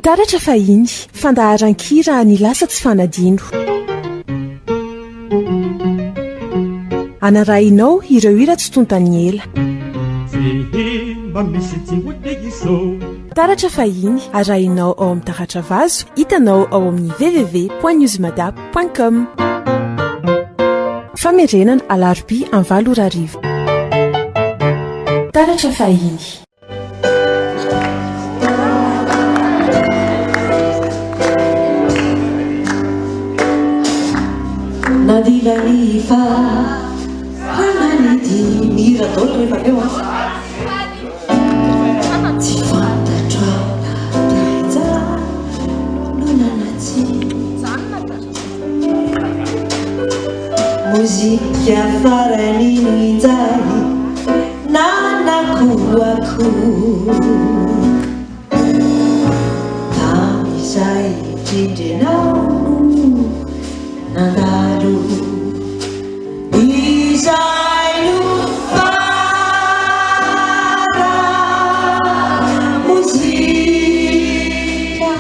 taratra fahiny fandaharan-kira ny lasa tsy fanadino anarahinao ireo hira tsy tontany ela taratra fahiny arahinao ao amin'ny taratra vazo hitanao ao amin'ny www.newsmada.com famerenana alarobia amin'ny 7 orarivo taratra fahiny nadivanifa hananidi mira dolo rehefa eo tsy fantatra teja no nanatsy mozika farany ninjay nanakoako tamizay tindrenao nandalo izay no fara mozika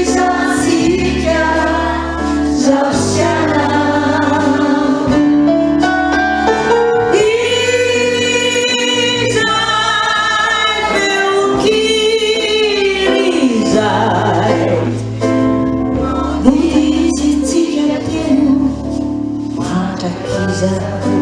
nanisansika zao siana izay feokiry izay nititsitsika teno matrakizako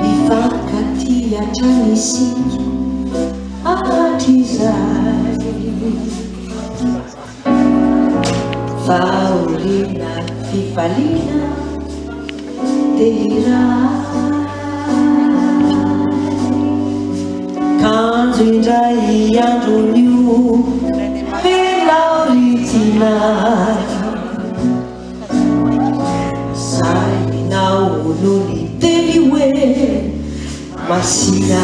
mifankaty atranisika atrizay faorina fifalina tehiray kanjo indray andron'io filaoritinay zay naono ny teny hoe masina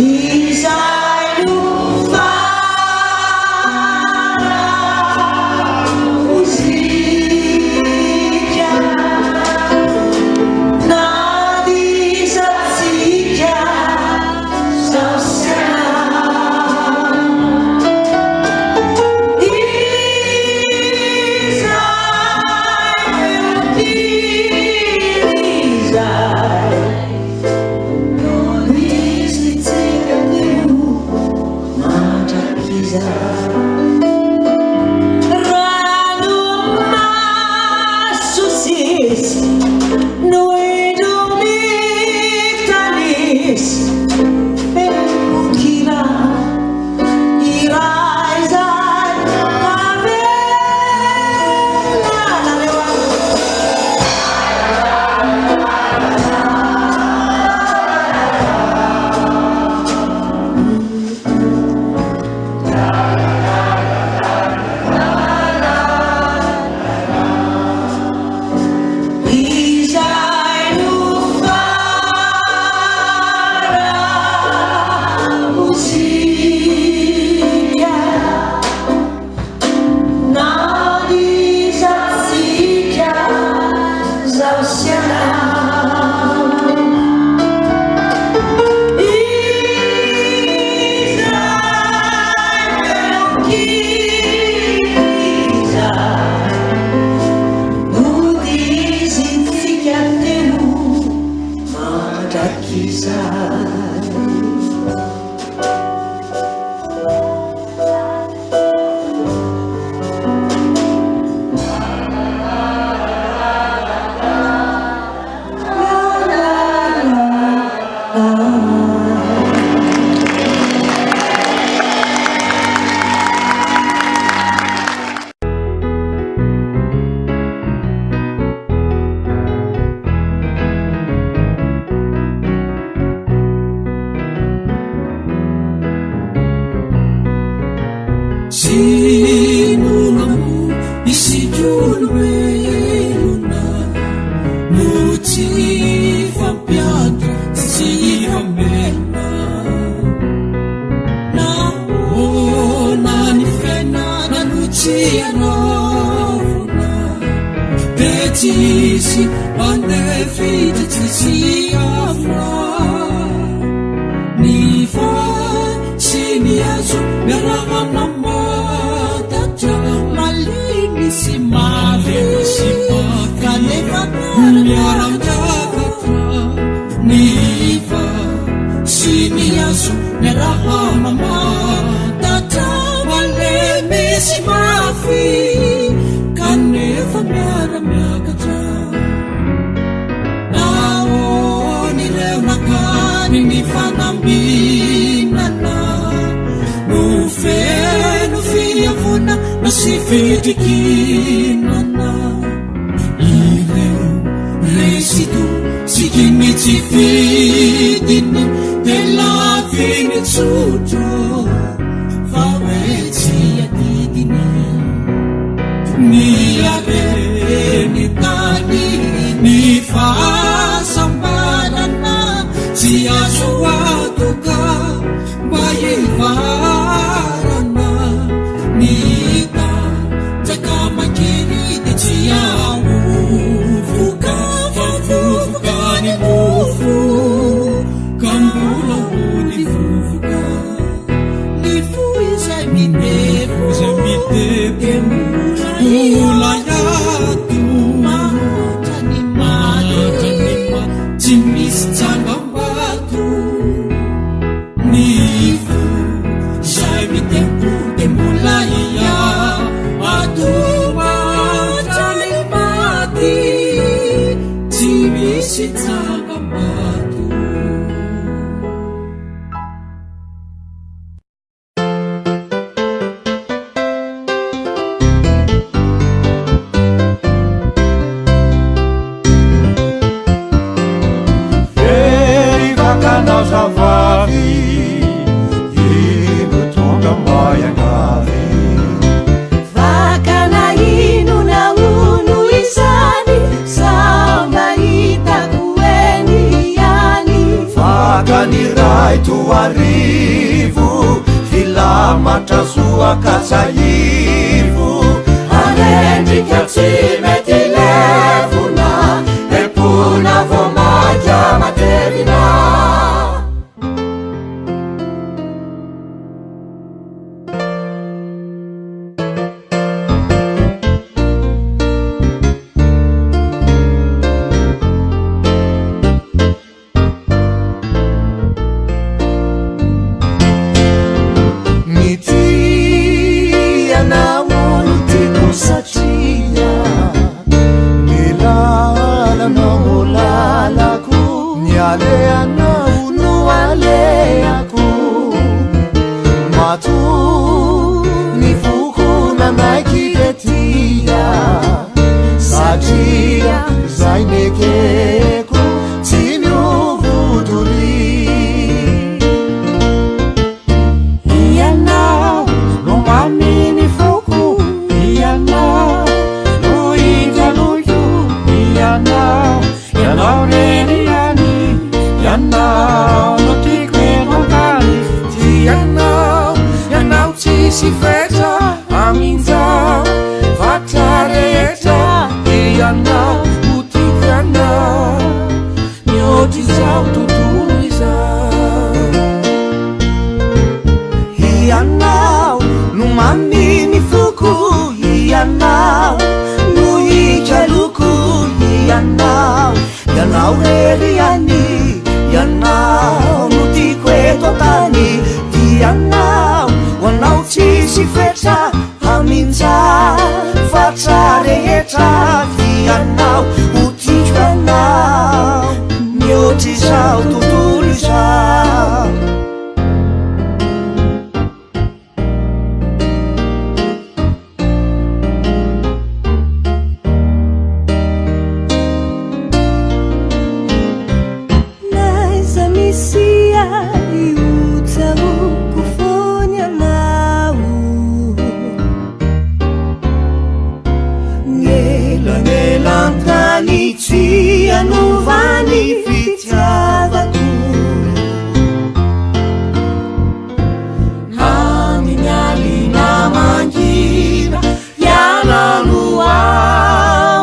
izay no fara mozika nadisatsika zao siana izay feokiry izay misitsika teo Betisi andefite tisiafra Nifa siniasu meramamama Tatra malini simafi Kanefa meramtakatra Nifa siniasu meramamama Tatra malini simafi Kanefa meramtakatra Naoni leo nakani nifanambinana Nufiyavuna nasifidikinana Ireo resitu sikimitifidini Telafini tsuto Fawetia didini Niareni tani nifasambarana Siasuatuka bayivarana Nita jakamakirite ciaufuka Fafufuka ni mufu Kambula huni fufuka Nifu izamitefu Ulayatu Matanima Timis Tangambatu Nifu Jaimitepu Temulaya Aduma Tanimati Timis Tangambatu Tuarivu filamatra sua kasaivu Anendrika tsy mety levona Epona vao maja materina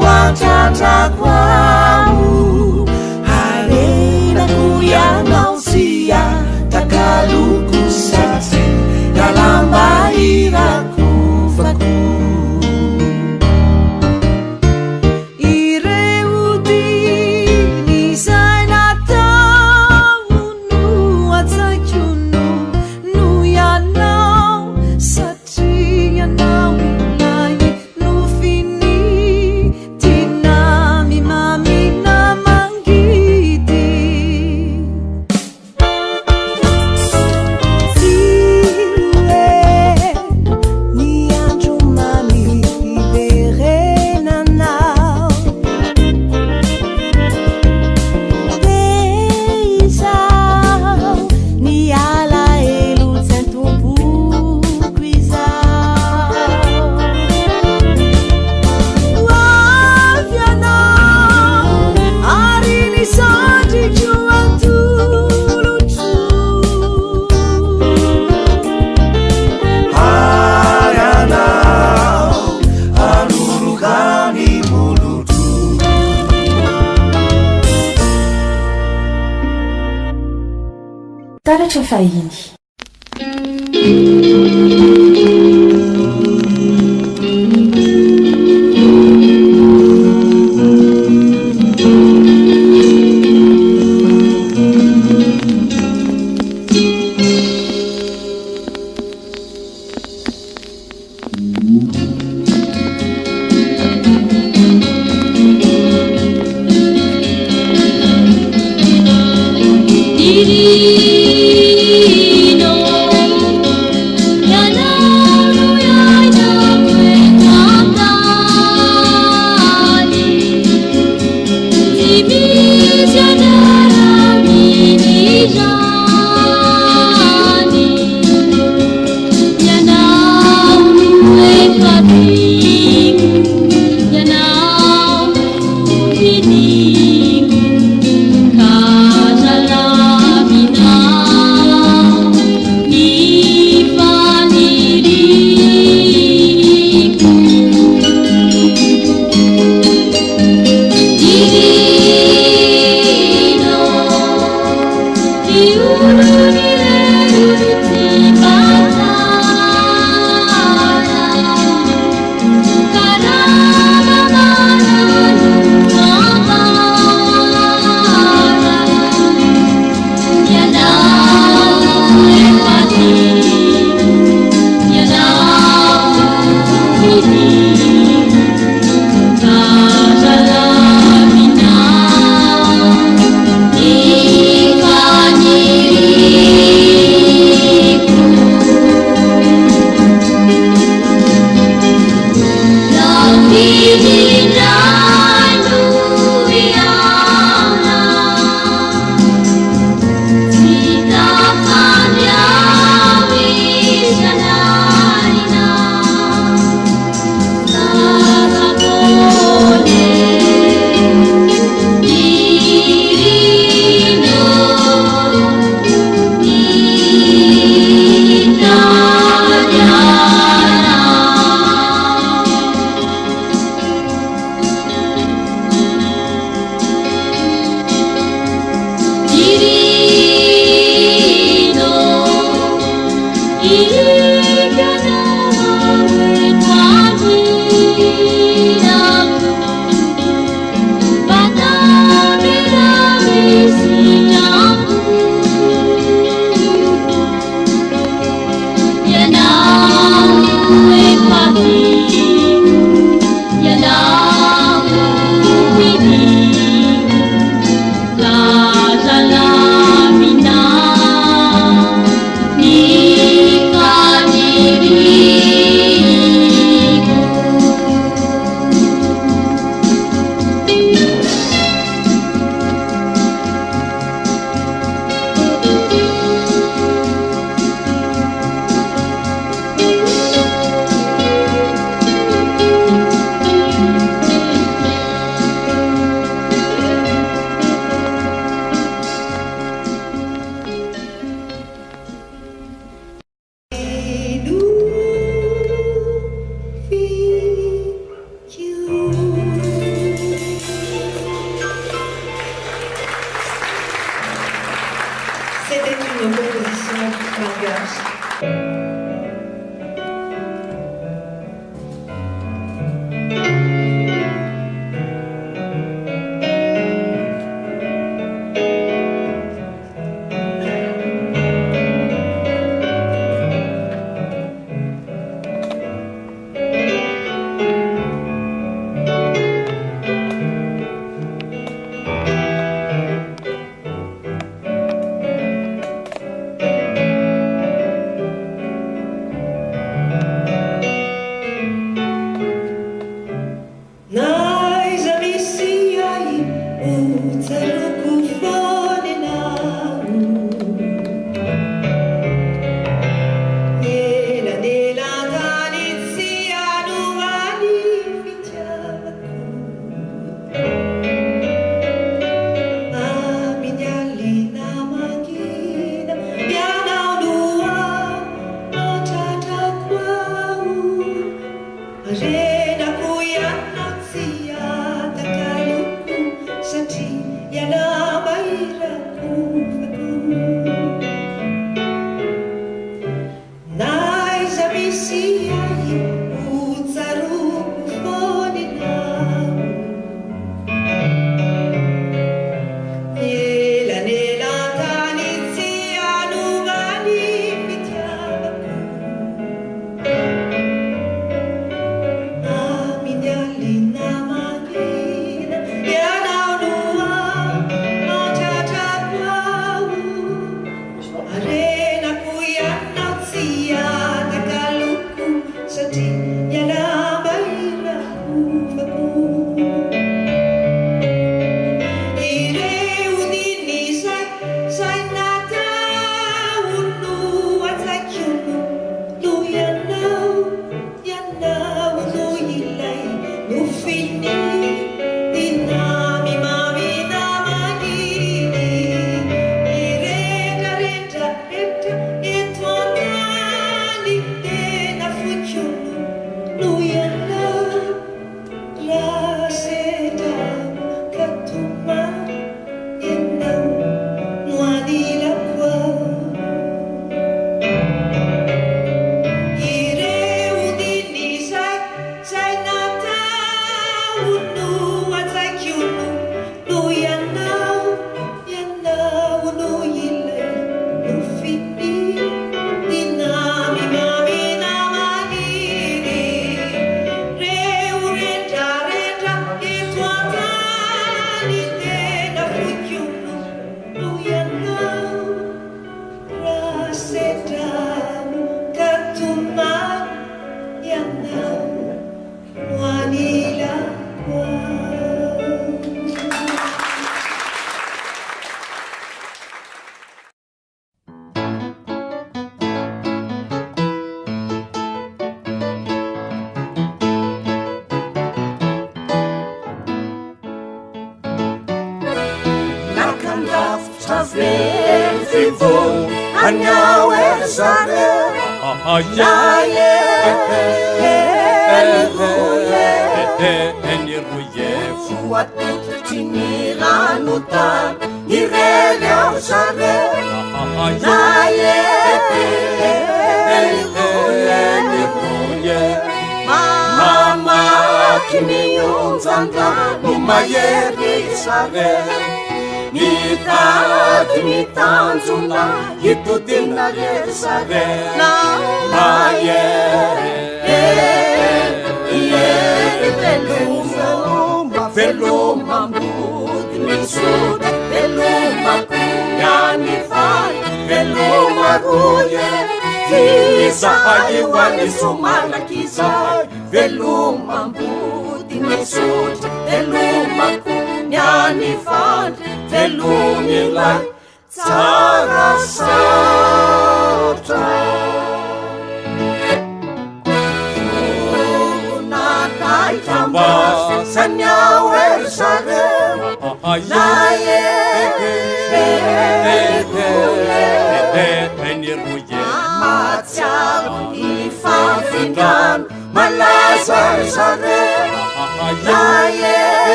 Water satra kwangu arenaku yanao sia takaluku sasi dalam bahiraku faku taratra fahiny. Yana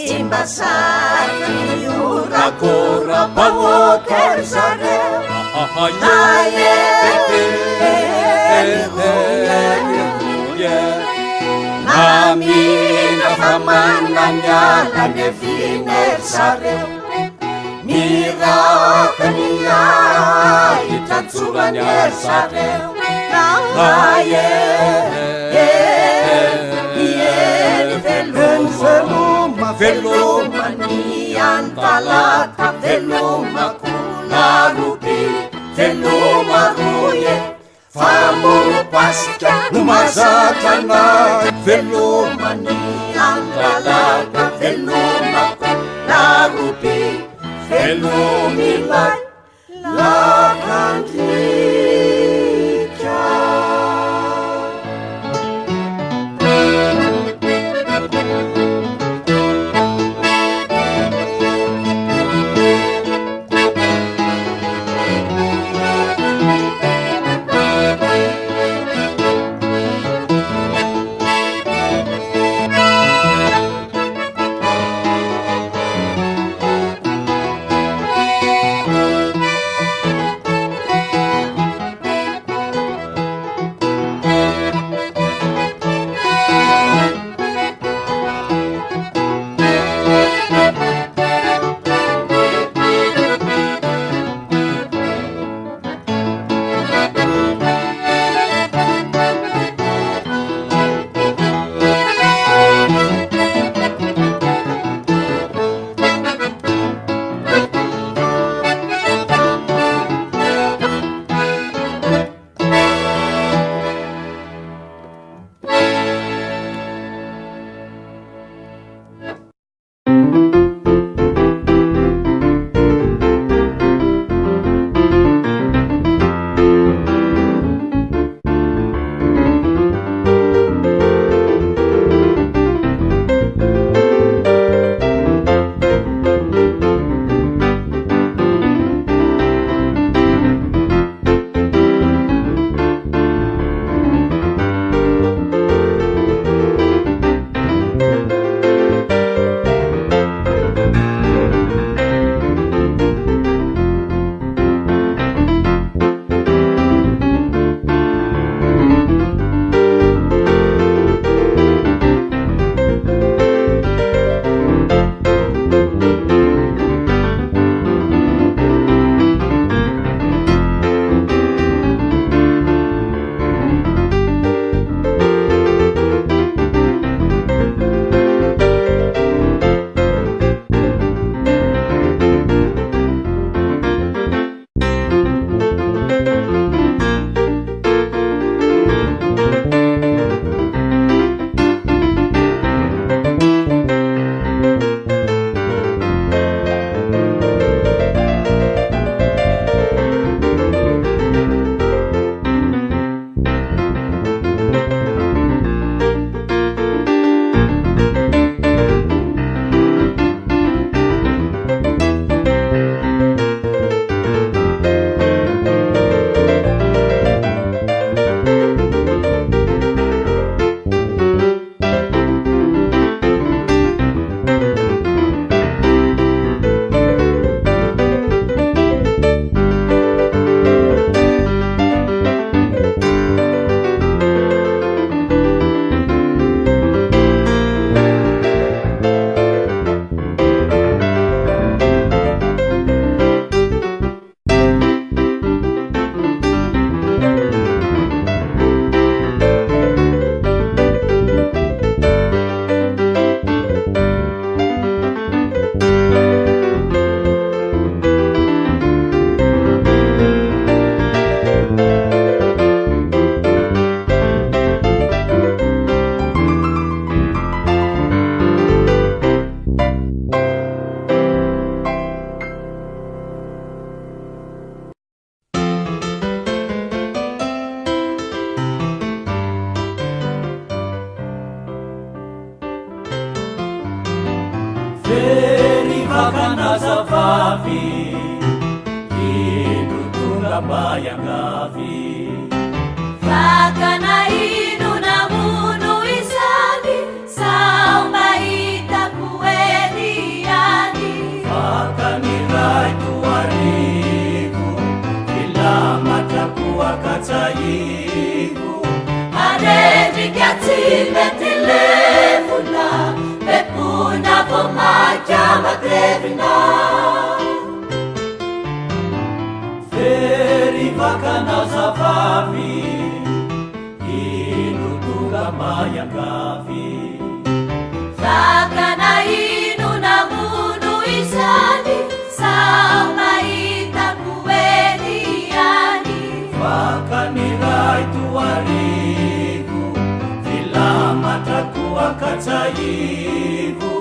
Timbasati ura bawoter sareu Amin afamananya lanefiner sareu Mira kania itatsuranya sareu Veluma nian talata veluma kularupi veluma ruye famuru pasca numazatana veluma nian talata veluma kularupi velumilan lakantika Vakanazavavi, Inutunga Bayagavi. mety levola epona vo maika matevina verivakana zavavy ino tonga mayangavy vakana ino namono izany sao mahitako eny ihany vakaniray toarivo vilamatrako akatsaivo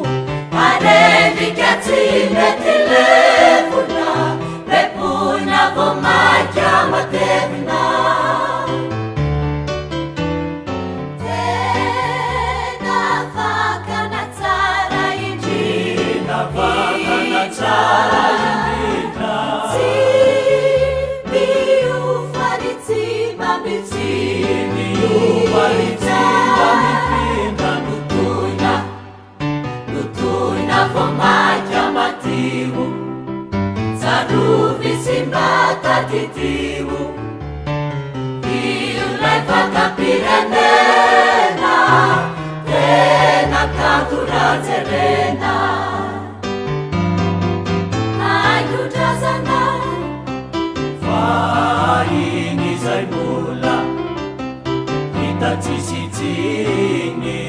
arevika tsy mety levola repona vo maika matevina vakana tsara indrindra tsy miofany tsy mipindra lotoina vo maika matio tsarovy sy mbata titio iolay vakapirenena tena kanto rajerena iny zay mola hita tsisitsiny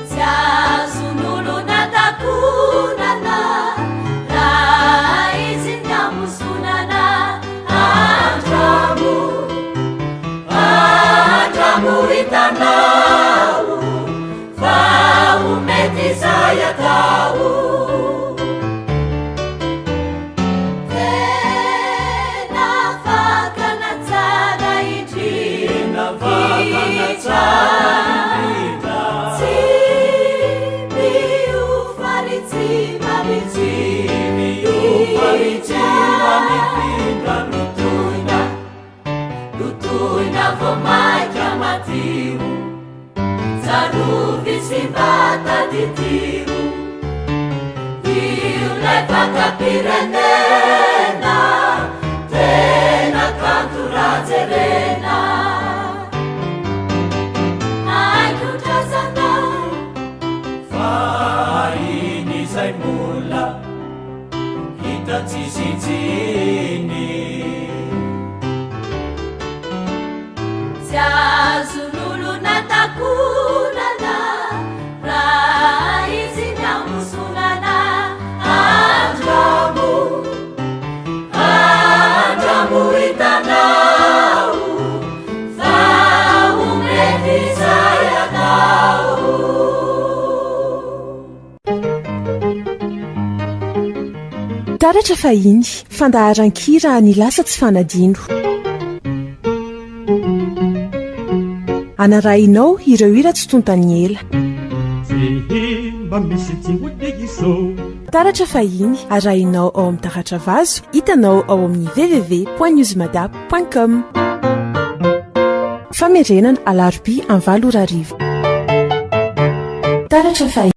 tsy azon'olo natakonana raha izy nyamusonana andramo hitanao fa omety zay atao lutoina vo maika matio tsarovy sy mbata titio iolay vakapirenena tena kanto rajerena aikotrazana fa iny zay mola hita tsisitsiny tsy azon'olo natakonana raha izy nyamusonana andramo hitanao fa omety zay atao taratra fahiny fandaharan-kira ny lasa tsy fanadino anarahinao ireo hira tsy tontany ela taratra fahiny arahinao ao amin'ny taratra vazo hitanao ao amin'ny www.newsmadap.com famerenana alarobia 9 taratra fahiny